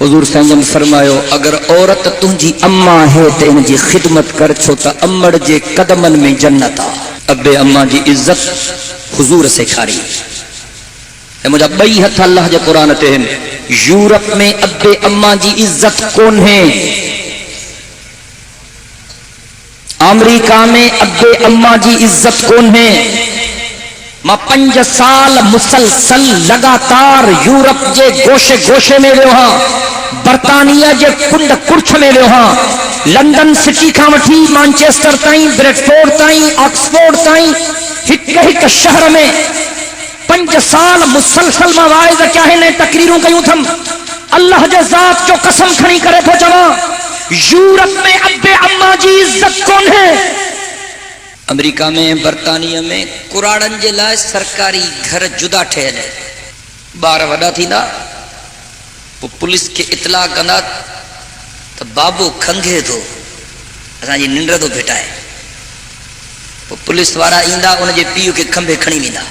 हुजूर संजम फरमायो अगर औरत तुझी अम्मा है तो इनकी खिदमत कर छो तो अम्मड़ जे कदमन में जन्नत आ। अबे अम्मा की इज्जत हुजूर सेखारी। मुझा बई हथ अल्लाह जे कुरान ते हैं। यूरोप में अबे अम्मा की इज्जत कौन है। अमेरिका में अबे अम्मा की इज्जत कौन है। मां 5 साल मुसलसल लगातार यूरोप जे गोशे गोशे में वियो हां, बर्तानिया जे कुंड कुर्छ में वियो हां, लंदन सिटी का वठी मैनचेस्टर ताईं, ब्रेडफोर्ड ताईं, ऑक्सफोर्ड ताईं, हिक शहर में 5 साल मुसलसल मां वाइज क्या है ने तकरीरूं कयूं थम। अल्लाह जे जात जो कसम खणी करे थो चवा यूरोप में अबे अम्मा जी इज्जत कौन है। अमेरिका में बर्तानिया में कुराड़न जे लाए सरकारी घर जुदा ठहल है। बार वडा थींदा पुलिस के इतला कंदा तो बाबू खंगे थो असांजी निंड थो भेटाए। पुलिस वारा ईंदा उन जे पीउ के खंबे खणी वेंदा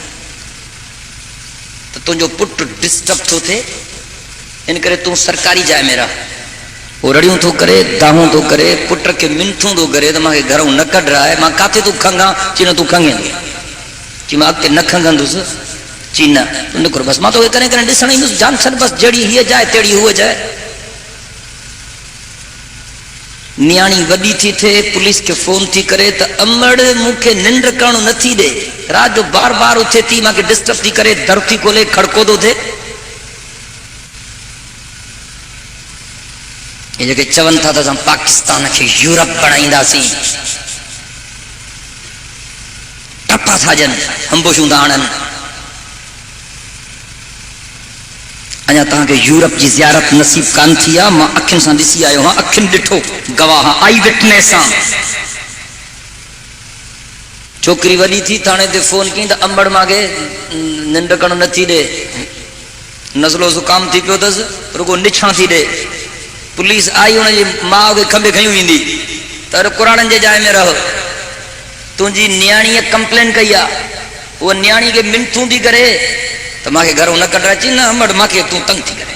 तो तुझो पुट डिस्टर्ब थो थे इन करे तू सरकारी जाइ में रह। वो रड़ियों तो करे दाहूं तो करे पुट के मिनथूं तो करे तो मां घरों न कढ रहा है। मां काथे तू खंगा चीन तू खंगे कि मां अगते न खंगंदुस चीन तू न कर बस मां तो करे करे दिसण ईंदुस जान छन बस जड़ी हिय जाए तेड़ी हुए जाए। नियाणी वडी थी थे पुलिस के फोन थी करे तो अमड़ मुखे निंड करण नथी दे रात जो बार बार उथे थी मां के डिस्टर्ब थी करे दर थी खोले खड़को दो थे। ये जो चवन था तो पाकिस्तान के यूरोप बनाईंदासी टप्पा था जन हमबोशूं दाणन अञा तहां के यूरोप की ज़ियारत नसीब कान थी आ। मां अखिन सां ॾिसी आयो हां, अखिन ॾिठो गवाह आई विटनेस सां। छोकरी वडी थी थाने ते फोन की तो अंबड़ मांगे निंड कण नथी दे नज़लो ज़ुकाम थी पियो दस रुगो निछा थी दे। पुलिस आई उनजी मां के खंबे खयूं वेंदी तर कुरान जे जाइ में रहो। तुझी न्याणी कंप्लेन कई आ वो न्याणी के मिनथूं थी करे तो मां के घरों न कढ अची न अमड़ मां के तू तंग थी करे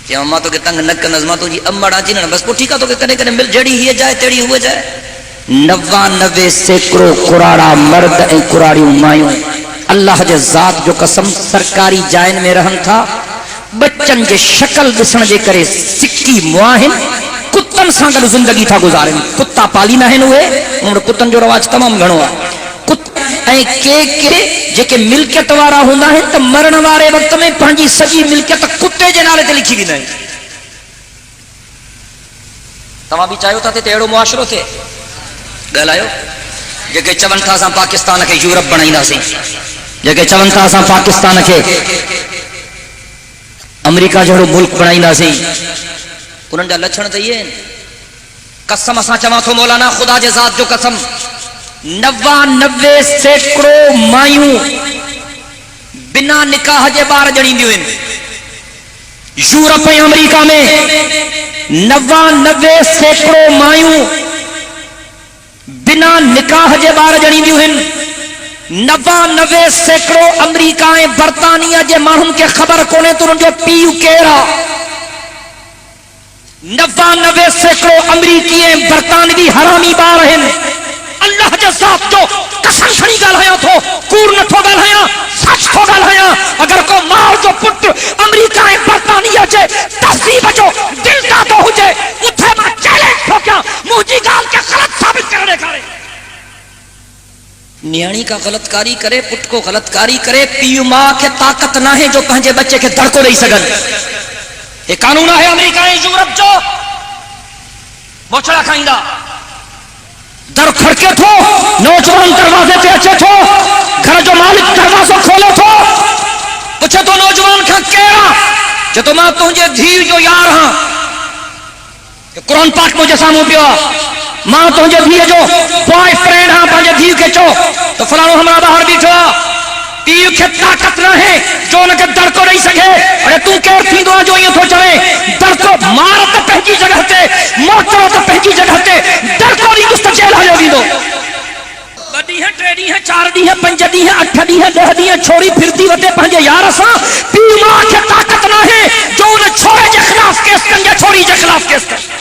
क्या मां तो के तंग न कंदस मां तुझी अमड़ अची न बस ठीक है तो के कने कने मिल जड़ी हिय जाए तेड़ी हुए जाए। 99 सैकड़ों कुराड़ा मर्द ए कुराड़ियों मायूं अल्लाह जे जात जो कसम सरकारी जाइन में रहन था। बच्चन के शक्ल दिसण जे करे सिक्की मुआहिन कुत्तन सां गॾु जिंदगी था गुजारन। कुत्ता पालींदा आहिनि उहे उन कुत्तन जो रवाज तमाम घणो आहे। ऐं के जेके मिल्कियत वारा हूंदा आहिनि त मरण वारे वक्त में पंहिंजी सॼी मिल्कियत कुत्ते जे नाले ते लिखी वेंदा आहिनि। तव्हां बि चाहियो था त अहिड़ो मुआशरो थिए। ॻाल्हायो जेके चवनि था असां पाकिस्तान खे यूरोप बणाईंदासीं, जेके चवनि था असां पाकिस्तान खे अमेरिका जहिड़ो मुल्क बणाईंदासीं उन्हनि जा लक्षण त इहे आहिनि। कसम असां चवां थो मौलाना ख़ुदा जे ज़ात जो कसम 99 सैकड़ों मायूं बिना निकाह जे ॿार ॼणींदियूं आहिनि। यूरोप ऐं अमेरिका में 99 सैकड़ों मायूं बिना निकाह जे ॿार ॼणींदियूं आहिनि। 99 सैकड़ों अमेरिका ऐं बर्तानिया जे माण्हुनि खे ख़बर कोन्हे त उन्हनि जो पीउ केरु आहे। 99 सैकड़ों अमेरिकी ऐं बर्तानवी हरामी ॿार आहिनि। अल्लाह जे ज़ात जो कसम खणी ॻाल्हायां थो, कूड़ नथो ॻाल्हायां, सच थो ॻाल्हायां। अगर को माउ जो पुट अमेरिका ऐं बर्तानिया जे तहज़ीब जो दिलदादो हुजे उथे मां चैलेंज थो कयां मुंहिंजी ॻाल्हि खे ग़लत साबित करे ॾेखारे। न्याणी का गलतकारी करे, पुट को गलतकारी करे, पीउ मां के ताकत ना है जो पंहिंजे बच्चे के दड़को ॾेई सघनि। ये कानून है अमेरिका ऐं यूरोप जो। मोछड़ा खाईंदा दर खड़के थो, नौजवान दरवाजे पे अचे थो, घर जो मालिक दरवाजो खोले थो, पुछे तो नौजवान खां केड़ा जो तो मां तुझे धीउ जो यार हां। कुरान पाक मुझे साम्हूं पियो आहे। मां तुझे धीउ जो बॉयफ्रेंड हां। पंहिंजे धीउ खे चो तो फलाणो हमारा बाहर बीठो आहे। पीउ खे ताकत न है जो उनखे दड़को ॾेई सघे। अरे तू केरु थींदो आहे जो ईअं थो चवे? दड़को मार त पंहिंजी जॻह ते, मोचड़ो त पंहिंजी जॻह ते, दड़को ॾींदुसि त जेल हलियो वेंदो। 2 ॾींहं 3 ॾींहं 4 ॾींहं 5 ॾींहं 8 ॾींहं 10 ॾींहं छोरी फिरती वटे पंहिंजे यार सां। पीउ मां खे ताकत न है जो उन छोरे जे ख़िलाफ़ खिलाफ़ केस कर।